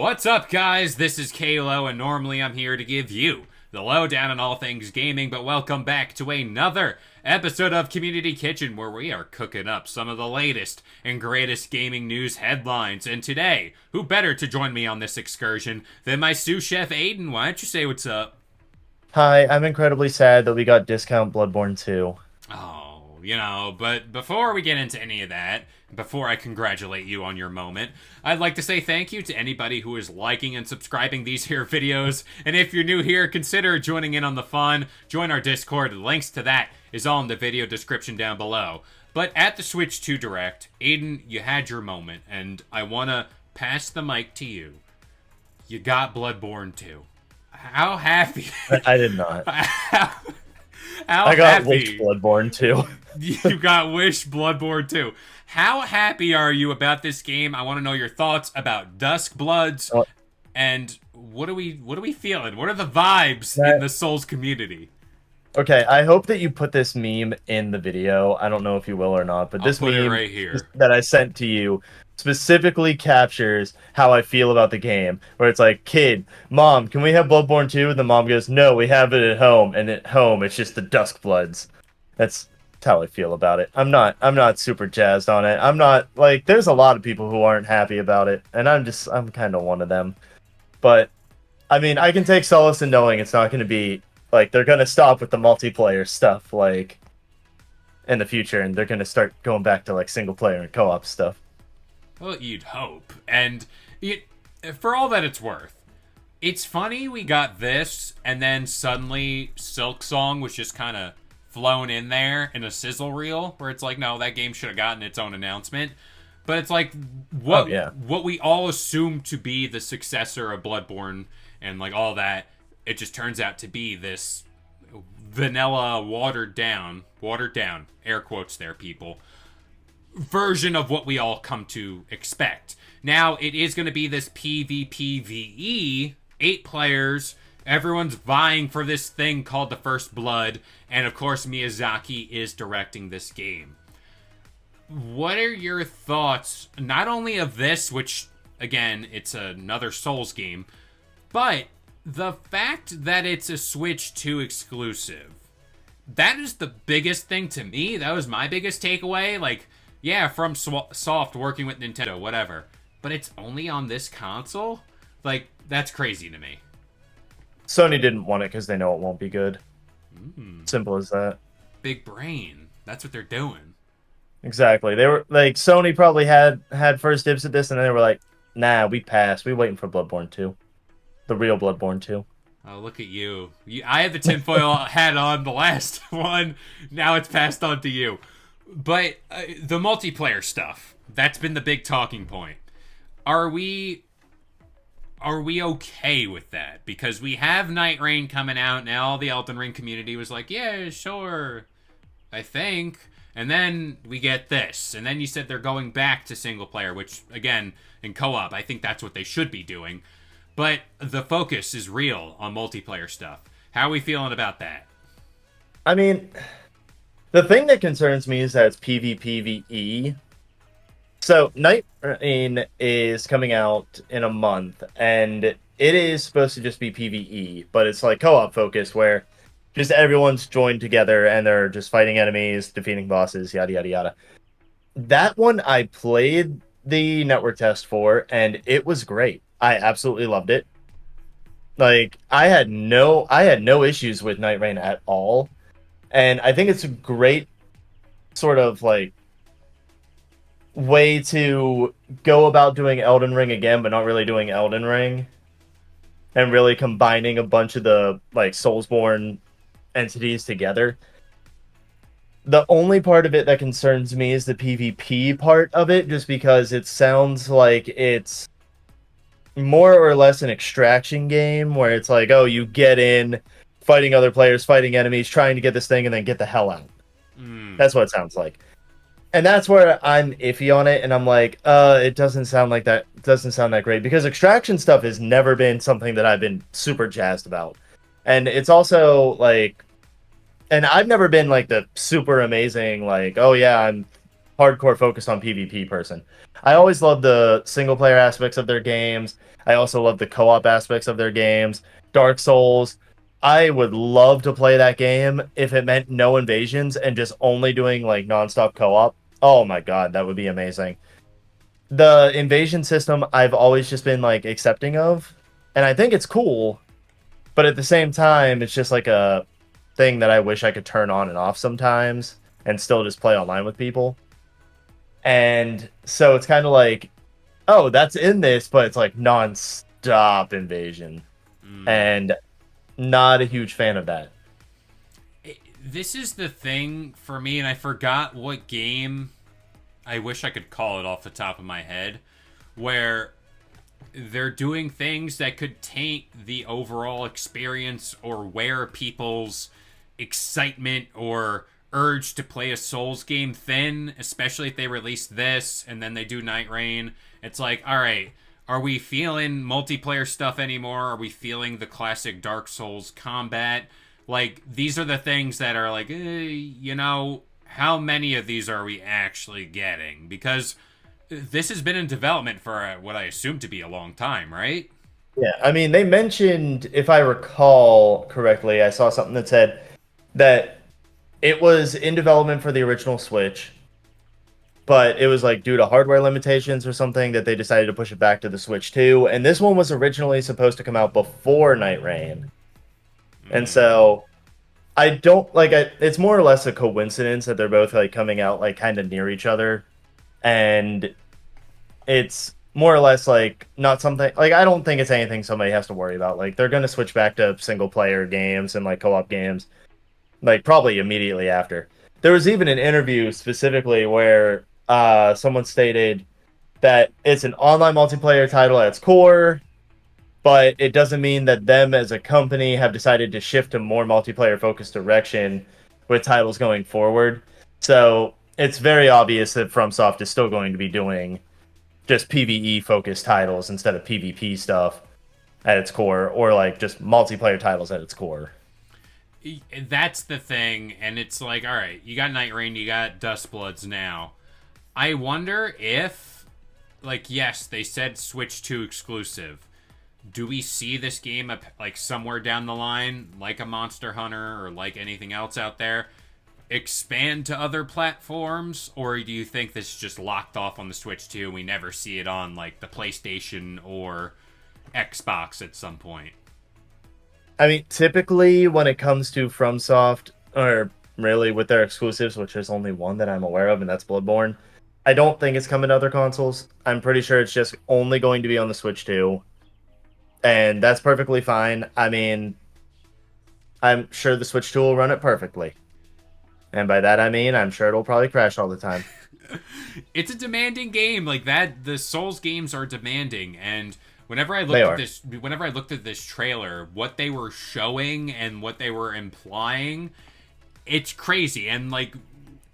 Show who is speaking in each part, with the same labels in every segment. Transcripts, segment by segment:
Speaker 1: What's up, guys? This is K-LO, and normally I'm here to give you the lowdown on all things gaming, but welcome back to another episode of Community Kitchen, where we are cooking up some of the latest and greatest gaming news headlines. And today, who better to join me on this excursion than my sous chef, Aden? Why don't you say what's up?
Speaker 2: Hi, I'm incredibly sad that we got discount Bloodborne 2.
Speaker 1: But before we get into any of that, before I congratulate you on your moment, I'd like to say thank you to anybody who is liking and subscribing these here videos. And if you're new here, consider joining in on the fun. Join our Discord. Links to that is all in the video description down below. But at the Switch 2 Direct, Aden, you had your moment, and I want to pass the mic to you. You got Bloodborne 2. How happy?
Speaker 2: I did not.
Speaker 1: How
Speaker 2: I got
Speaker 1: happy?
Speaker 2: Wish Bloodborne 2.
Speaker 1: You got Wish Bloodborne 2. How happy are you about this game? I want to know your thoughts about Duskbloods,
Speaker 2: Oh,
Speaker 1: and what are we feeling? What are the vibes in the Souls community?
Speaker 2: okay, I hope that you put this meme in the video. I don't know if you will or not, but
Speaker 1: I'll
Speaker 2: this
Speaker 1: put it
Speaker 2: meme
Speaker 1: right here.
Speaker 2: that I sent to you specifically captures how I feel about the game. Where it's like, kid, mom, can we have Bloodborne 2? And the mom goes, no, we have it at home. And at home, it's just the Duskbloods. That's how I feel about it. I'm not super jazzed on it. I'm not like there's a lot of people who aren't happy about it, and I'm kind of one of them. But I mean, I can take solace in knowing it's not going to be like they're going to stop with the multiplayer stuff like in the future, and they're going to start going back to like single player and co-op stuff.
Speaker 1: Well, you'd hope. And for all that it's worth, it's funny we got this, and then suddenly Silk Song was just kind of flown in there in a sizzle reel, where it's like, no, that game should have gotten its own announcement. But it's like what we all assumed to be the successor of Bloodborne and like all that, it just turns out to be this vanilla, watered down, air quotes there, people, version of what we all come to expect. Now, it is going to be this PvPvE, 8 players, everyone's vying for this thing called the First Blood, and of course Miyazaki is directing this game. What are your thoughts, not only of this, which, again, it's another Souls game, but the fact that it's a Switch 2 exclusive? That is the biggest thing to me. That was my biggest takeaway. Like, yeah, from Soft working with Nintendo, whatever. But it's only on this console? Like, that's crazy to me.
Speaker 2: Sony didn't want it because they know it won't be good. Simple as that.
Speaker 1: Big brain. That's what they're doing.
Speaker 2: Exactly. They were like Sony probably had first dibs at this, and they were like, "Nah, we passed. We waiting for Bloodborne 2, the real Bloodborne 2."
Speaker 1: Oh, look at you. I had the tinfoil hat on the last one. Now it's passed on to you. But the multiplayer stuff, that's been the big talking point. Are we okay with that? Because we have Night Rain coming out, and all the Elden Ring community was like, yeah, sure, I think. And then we get this. And then you said they're going back to single player, which, again, in co-op, I think that's what they should be doing. But the focus is real on multiplayer stuff. How are we feeling about that?
Speaker 2: I mean, the thing that concerns me is that it's PvPvE. So, Night Rain is coming out in a month, and it is supposed to just be PvE, but it's like co-op focused, where just everyone's joined together and they're just fighting enemies, defeating bosses, yada yada yada. That one I played the network test for, and it was great. I absolutely loved it. Like I had no issues with Night Rain at all, and I think it's a great sort of like way to go about doing Elden Ring again, but not really doing Elden Ring, and really combining a bunch of the like Soulsborne entities together. The only part of it that concerns me is the PvP part of it, just because it sounds like it's more or less an extraction game where it's like, oh, you get in, fighting other players, fighting enemies, trying to get this thing, and then get the hell out. That's what it sounds like. And that's where I'm iffy on it, and I'm like, it doesn't sound like that. It doesn't sound that great, because extraction stuff has never been something that I've been super jazzed about. And it's also like, and I've never been like the super amazing, like, oh yeah, hardcore focused on PvP person. I always love the single player aspects of their games. I also love the co-op aspects of their games. Dark Souls. I would love to play that game if it meant no invasions and just only doing like nonstop co-op. Oh my god, that would be amazing. The invasion system I've always just been like accepting of, and I think it's cool, but at the same time, it's just like a thing that I wish I could turn on and off sometimes and still just play online with people. And so it's kind of like, oh, that's in this, but it's like non-stop invasion. And not a huge fan of that.
Speaker 1: This is the thing for me, and I forgot what game. I wish I could call it off the top of my head, where they're doing things that could taint the overall experience or wear people's excitement or urge to play a Souls game thin, especially if they release this and then they do Night Rain. It's like, all right, are we feeling multiplayer stuff anymore? Are we feeling the classic Dark Souls combat? Like, these are the things that are like, how many of these are we actually getting? Because this has been in development for what I assume to be a long time, right?
Speaker 2: Yeah, I mean, they mentioned, if I recall correctly, I saw something that said that it was in development for the original Switch, but it was like due to hardware limitations or something that they decided to push it back to the Switch 2. And this one was originally supposed to come out before Night Rain. And so I don't like it's more or less a coincidence that they're both like coming out like kind of near each other. And it's more or less like not something like I don't think it's anything somebody has to worry about. Like they're going to switch back to single player games and like co-op games like probably immediately after. There was even an interview specifically where someone stated that it's an online multiplayer title at its core, but it doesn't mean that them as a company have decided to shift to more multiplayer focused direction with titles going forward. So it's very obvious that FromSoft is still going to be doing just PvE focused titles instead of PvP stuff at its core, or like just multiplayer titles at its core.
Speaker 1: That's the thing, and it's like, all right, you got Night Rain, you got Duskbloods now. I wonder if, like, yes, they said Switch 2 exclusive. Do we see this game like somewhere down the line, like a Monster Hunter or like anything else out there, expand to other platforms, or do you think this is just locked off on the Switch 2 and we never see it on like the PlayStation or Xbox at some point?
Speaker 2: I mean, typically when it comes to FromSoft, or really with their exclusives, which is only one that I'm aware of, and that's Bloodborne, I don't think it's coming to other consoles. I'm pretty sure it's just only going to be on the Switch 2. And that's perfectly fine. I mean, I'm sure the Switch 2 will run it perfectly. And by that I mean, I'm sure it'll probably crash all the time.
Speaker 1: It's a demanding game like that. The Souls games are demanding, and whenever I looked at this trailer, what they were showing and what they were implying, it's crazy. And like,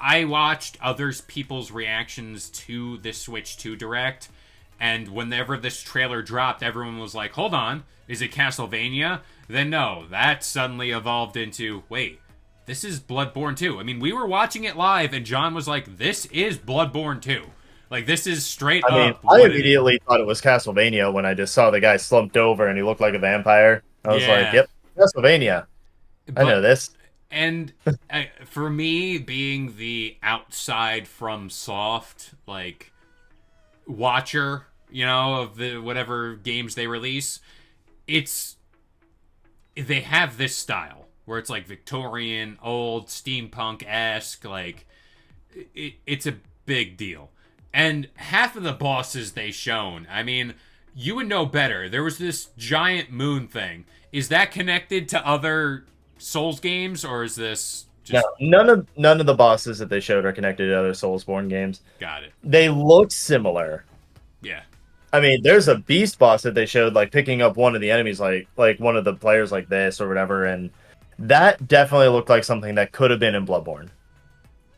Speaker 1: I watched people's reactions to this Switch 2 Direct, and whenever this trailer dropped, everyone was like, hold on, is it Castlevania? Then no, that suddenly evolved into, wait, this is Bloodborne 2. I mean, we were watching it live, and John was like, this is Bloodborne 2. Like, this is straight up.
Speaker 2: I mean, I immediately thought it was Castlevania when I just saw the guy slumped over and he looked like a vampire. I was like, yep, Castlevania. I know this.
Speaker 1: And for me, being the outside FromSoft, like, watcher, of the whatever games they release, they have this style where it's like Victorian, old, steampunk-esque, like, it's a big deal. And half of the bosses they shown, I mean, you would know better. There was this giant moon thing. Is that connected to other Souls games, or is this just...
Speaker 2: No, none of the bosses that they showed are connected to other Soulsborne games.
Speaker 1: Got it.
Speaker 2: They look similar.
Speaker 1: Yeah.
Speaker 2: I mean, there's a beast boss that they showed, like picking up one of the enemies, like one of the players like this or whatever, and that definitely looked like something that could have been in Bloodborne.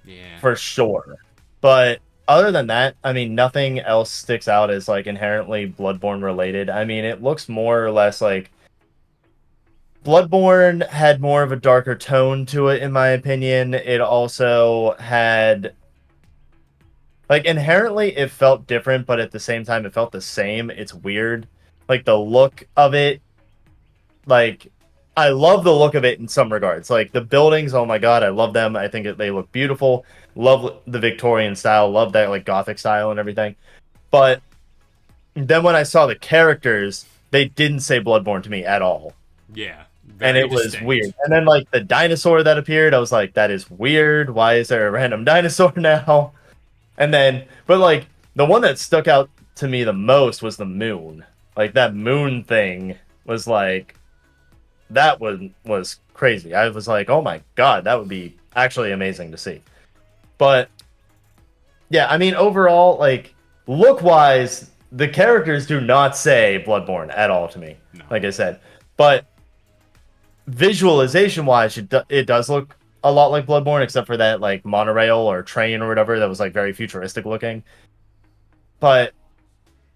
Speaker 1: Yeah.
Speaker 2: For sure. But other than that, I mean, nothing else sticks out as like inherently Bloodborne related. I mean, it looks more or less like Bloodborne had more of a darker tone to it, in my opinion. It also had Like inherently it felt different, but at the same time it felt the same. It's weird. Like the look of it, like I love the look of it in some regards. Like the buildings, oh my god, I love them. I think they look beautiful. Love the Victorian style, love that like gothic style and everything. But then when I saw the characters, they didn't say Bloodborne to me at all.
Speaker 1: Yeah,
Speaker 2: And
Speaker 1: very
Speaker 2: it was
Speaker 1: distinct.
Speaker 2: weird. And then like the dinosaur that appeared, I was like, that is weird. Why is there a random dinosaur now? And then, but like the one that stuck out to me the most was the moon. Like that moon thing was like that was crazy. I was like, oh my god, that would be actually amazing to see. But yeah, I mean overall, like look wise, the characters do not say Bloodborne at all to me.
Speaker 1: No.
Speaker 2: Like I said, but visualization wise, it does look a lot like Bloodborne, except for that like monorail or train or whatever that was like very futuristic looking. But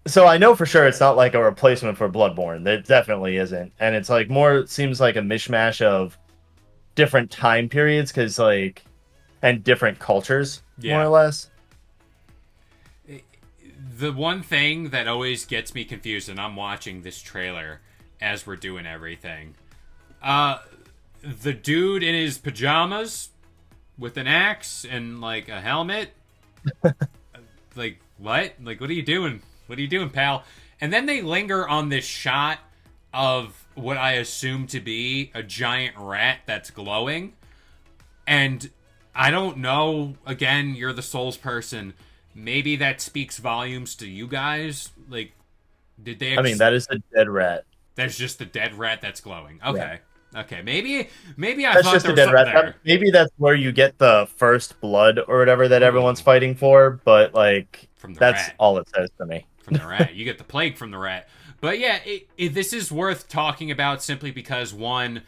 Speaker 2: so I know for sure it's not like a replacement for Bloodborne. It definitely isn't, and it's like more seems like a mishmash of different time periods because like and different cultures more or less.
Speaker 1: The one thing that always gets me confused, and I'm watching this trailer as we're doing everything, the dude in his pajamas with an axe and like a helmet, like what? Like what are you doing? What are you doing, pal? And then they linger on this shot of what I assume to be a giant rat that's glowing, and I don't know. Again, you're the Souls person. Maybe that speaks volumes to you guys. Like, did they?
Speaker 2: I mean, that is a dead rat.
Speaker 1: That's just the dead rat that's glowing. Okay, okay. Maybe I
Speaker 2: That's
Speaker 1: thought
Speaker 2: just
Speaker 1: there
Speaker 2: a
Speaker 1: was
Speaker 2: dead
Speaker 1: something
Speaker 2: rat.
Speaker 1: there.
Speaker 2: Maybe that's where you get the first blood or whatever that everyone's
Speaker 1: Ooh.
Speaker 2: fighting for. But like,
Speaker 1: From the
Speaker 2: that's
Speaker 1: rat.
Speaker 2: all it says to me.
Speaker 1: From the rat. You get the plague from the rat. But yeah, this is worth talking about simply because one,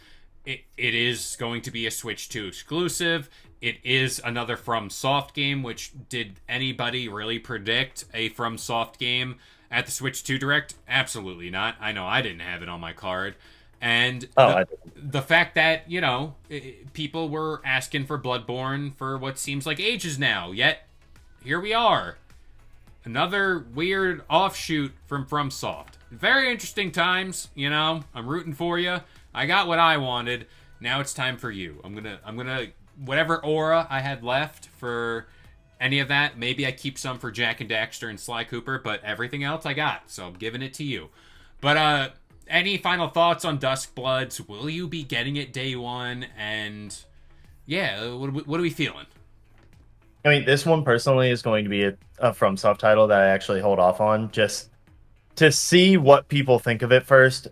Speaker 1: it is going to be a Switch 2 exclusive. It is another FromSoft game, which did anybody really predict a FromSoft game at the Switch 2 Direct? Absolutely not. I know I didn't have it on my card. And the fact that, you know, people were asking for Bloodborne for what seems like ages now, yet here we are. Another weird offshoot from FromSoft. Very interesting times, you know. I'm rooting for you. I got what I wanted. Now it's time for you. I'm gonna whatever aura I had left for any of that, maybe I keep some for Jack and Daxter and Sly Cooper, but everything else I got, so I'm giving it to you. But any final thoughts on Duskbloods? Will you be getting it day one? And yeah, what are we feeling?
Speaker 2: I mean, this one personally is going to be a FromSoft title that I actually hold off on just to see what people think of it first.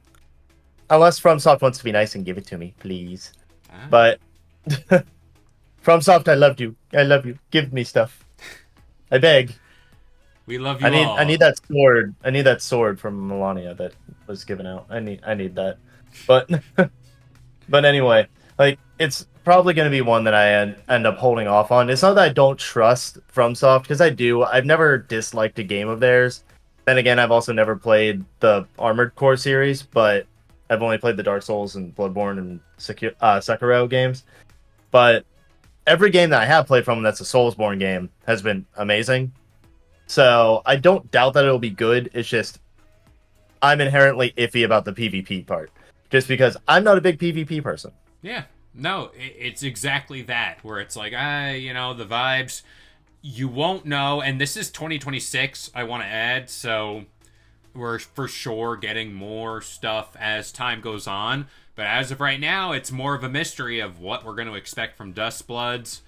Speaker 2: Unless FromSoft wants to be nice and give it to me, please. But FromSoft, I loved you. I love you. Give me stuff. I beg.
Speaker 1: We love you all.
Speaker 2: I need that sword. I need that sword from Melania that was given out. I need that. But but anyway, like it's probably going to be one that I end up holding off on. It's not that I don't trust FromSoft because I do. I've never disliked a game of theirs. Then again, I've also never played the Armored Core series, but I've only played the Dark Souls and Bloodborne and Sekiro games. But every game that I have played from them that's a Soulsborne game has been amazing. So I don't doubt that it'll be good. It's just I'm inherently iffy about the PvP part. Just because I'm not a big PvP person.
Speaker 1: Yeah. No, it's exactly that. Where it's like, you know, the vibes, you won't know. And this is 2026, I want to add. So we're for sure getting more stuff as time goes on. But as of right now, it's more of a mystery of what we're going to expect from Duskbloods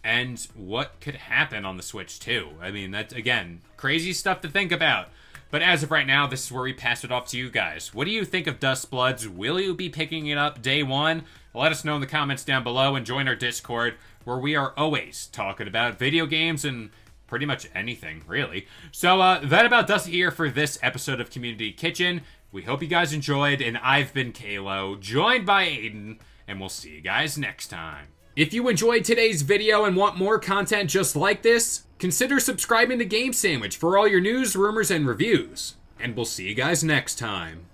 Speaker 1: and what could happen on the Switch 2. I mean, that's, again, crazy stuff to think about. But as of right now, this is where we pass it off to you guys. What do you think of Duskbloods? Will you be picking it up day one? Let us know in the comments down below and join our Discord, where we are always talking about video games and pretty much anything, really. So that about does it here for this episode of Community Kitchen. We hope you guys enjoyed, and I've been K-Lo, joined by Aden, and we'll see you guys next time. If you enjoyed today's video and want more content just like this, consider subscribing to Game Sandwich for all your news, rumors, and reviews. And we'll see you guys next time.